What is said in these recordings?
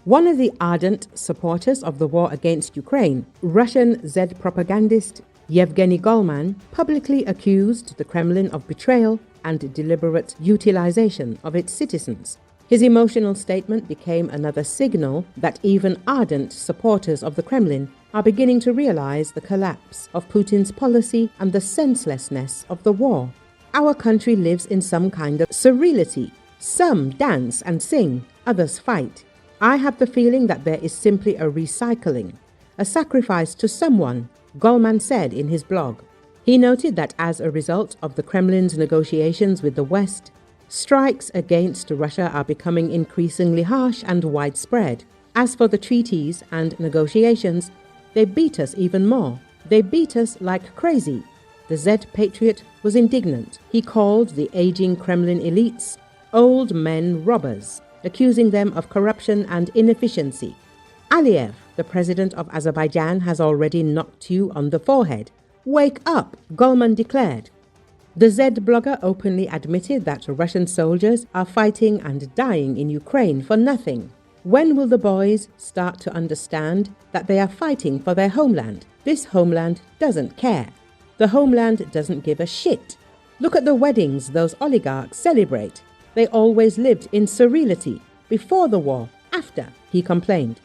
One of the ardent supporters of the war against Ukraine, Russian Z-propagandist Yevgeny Golman, publicly accused the Kremlin of betrayal and deliberate utilization of its citizens. His emotional statement became another signal that even ardent supporters of the Kremlin are beginning to realize the collapse of Putin's policy and the senselessness of the war. Our country lives in some kind of surreality. Some dance and sing, others fight. I have the feeling that there is simply a recycling, a sacrifice to someone, Golman said in his blog. He noted that as a result of the Kremlin's negotiations with the West, strikes against Russia are becoming increasingly harsh and widespread. As for the treaties and negotiations, they beat us even more. They beat us like crazy. The Z-patriot was indignant. He called the aging Kremlin elites old men robbers, accusing them of corruption and inefficiency. Aliyev, the president of Azerbaijan, has already knocked you on the forehead. Wake up, Golman declared. The Z-blogger openly admitted that Russian soldiers are fighting and dying in Ukraine for nothing. When will the boys start to understand that they are fighting for their homeland? This homeland doesn't care. The homeland doesn't give a shit. Look at the weddings those oligarchs celebrate. They always lived in surreality, before the war, after, he complained.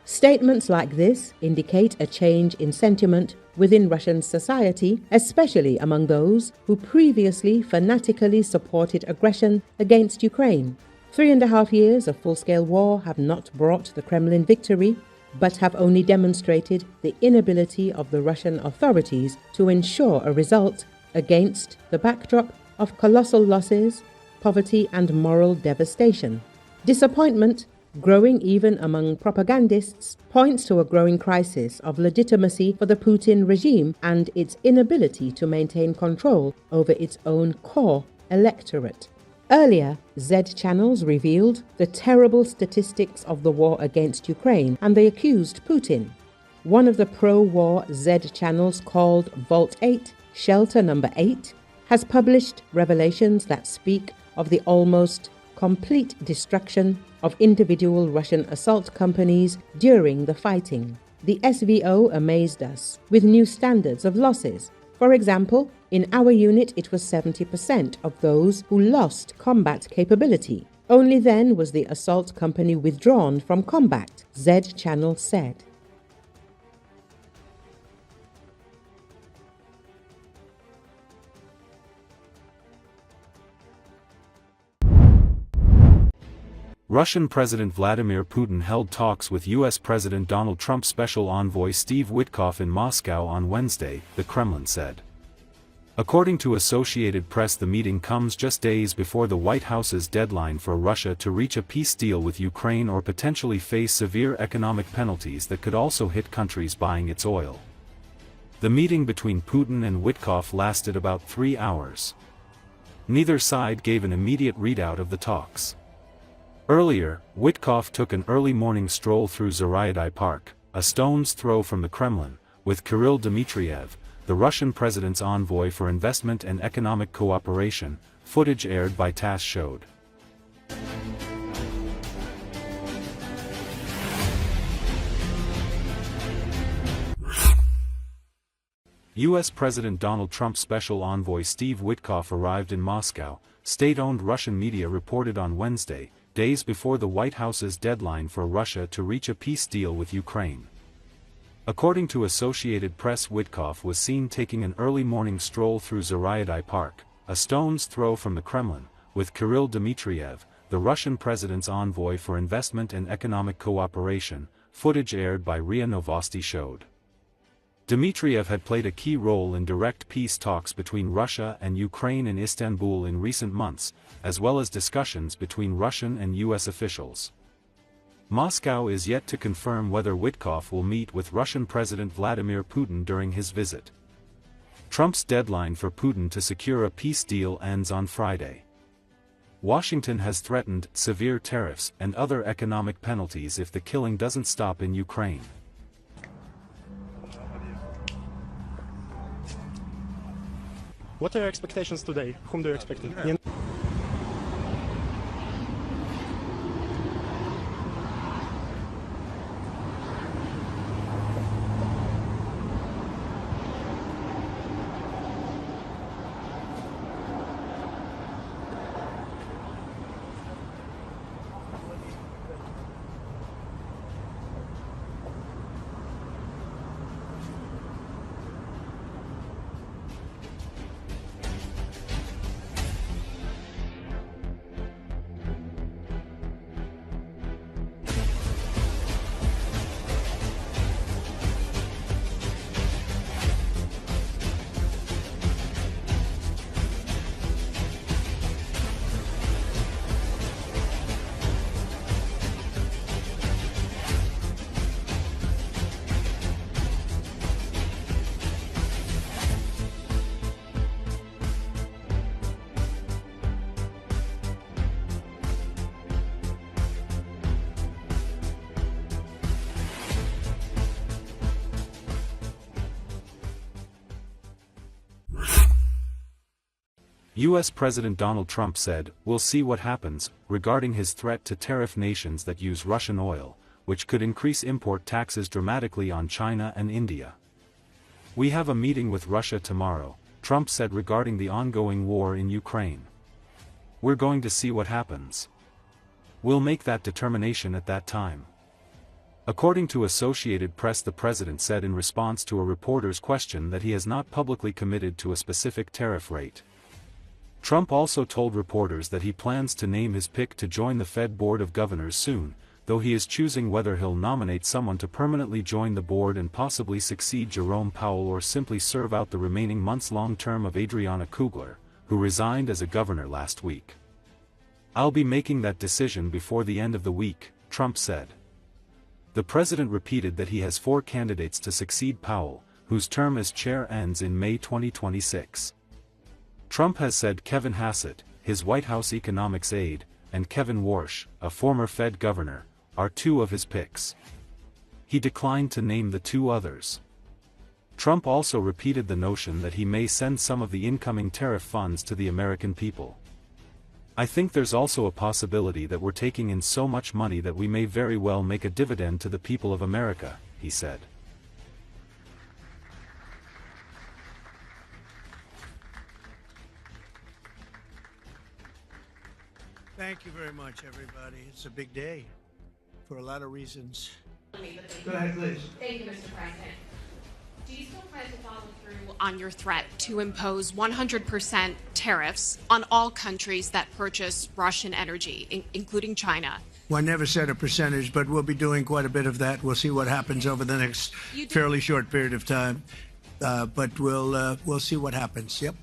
Statements like this indicate a change in sentiment within Russian society, especially among those who previously fanatically supported aggression against Ukraine. 3.5 years of full-scale war have not brought the Kremlin victory, but have only demonstrated the inability of the Russian authorities to ensure a result against the backdrop of colossal losses, poverty and moral devastation. Disappointment, growing even among propagandists, points to a growing crisis of legitimacy for the Putin regime and its inability to maintain control over its own core electorate. Earlier, Z channels revealed the terrible statistics of the war against Ukraine, and they accused Putin. One of the pro-war Z channels, called Vault 8, Shelter Number 8, has published revelations that speak of the almost complete destruction of individual Russian assault companies during the fighting. The SVO amazed us with new standards of losses. For example, in our unit it was 70% of those who lost combat capability. Only then was the assault company withdrawn from combat, Z Channel said. Russian President Vladimir Putin held talks with U.S. President Donald Trump's special envoy Steve Witkoff in Moscow on Wednesday, the Kremlin said. According to Associated Press, the meeting comes just days before the White House's deadline for Russia to reach a peace deal with Ukraine or potentially face severe economic penalties that could also hit countries buying its oil. The meeting between Putin and Witkoff lasted about 3 hours. Neither side gave an immediate readout of the talks. Earlier, Witkoff took an early morning stroll through Surreality Park, a stone's throw from the Kremlin, with Kirill Dmitriev, the Russian president's envoy for investment and economic cooperation, footage aired by TASS showed. U.S. President Donald Trump's special envoy Steve Witkoff arrived in Moscow, state-owned Russian media reported on Wednesday, days before the White House's deadline for Russia to reach a peace deal with Ukraine. According to Associated Press, Witkoff was seen taking an early morning stroll through Surreality Park, a stone's throw from the Kremlin, with Kirill Dmitriev, the Russian president's envoy for investment and economic cooperation, footage aired by RIA Novosti showed. Dmitriev had played a key role in direct peace talks between Russia and Ukraine in Istanbul in recent months, as well as discussions between Russian and U.S. officials. Moscow is yet to confirm whether Witkoff will meet with Russian President Vladimir Putin during his visit. Trump's deadline for Putin to secure a peace deal ends on Friday. Washington has threatened severe tariffs and other economic penalties if the killing doesn't stop in Ukraine. What are your expectations today? Whom do you expect? U.S. President Donald Trump said, "We'll see what happens," regarding his threat to tariff nations that use Russian oil, which could increase import taxes dramatically on China and India. "We have a meeting with Russia tomorrow," Trump said regarding the ongoing war in Ukraine. "We're going to see what happens. We'll make that determination at that time." According to Associated Press, the president said in response to a reporter's question that he has not publicly committed to a specific tariff rate. Trump also told reporters that he plans to name his pick to join the Fed Board of Governors soon, though he is choosing whether he'll nominate someone to permanently join the board and possibly succeed Jerome Powell or simply serve out the remaining months-long term of Adriana Kugler, who resigned as a governor last week. "I'll be making that decision before the end of the week," Trump said. The president repeated that he has 4 candidates to succeed Powell, whose term as chair ends in May 2026. Trump has said Kevin Hassett, his White House economics aide, and Kevin Warsh, a former Fed governor, are 2 of his picks. He declined to name the 2 others. Trump also repeated the notion that he may send some of the incoming tariff funds to the American people. "I think there's also a possibility that we're taking in so much money that we may very well make a dividend to the people of America," he said. Thank you very much, everybody. It's a big day for a lot of reasons. Go ahead, please. Thank you, Mr. President. Do you still plan to follow through on your threat to impose 100% tariffs on all countries that purchase Russian energy, including China? Well, I never said a percentage, but we'll be doing quite a bit of that. We'll see what happens over the next fairly short period of time. But we'll see what happens. Yep.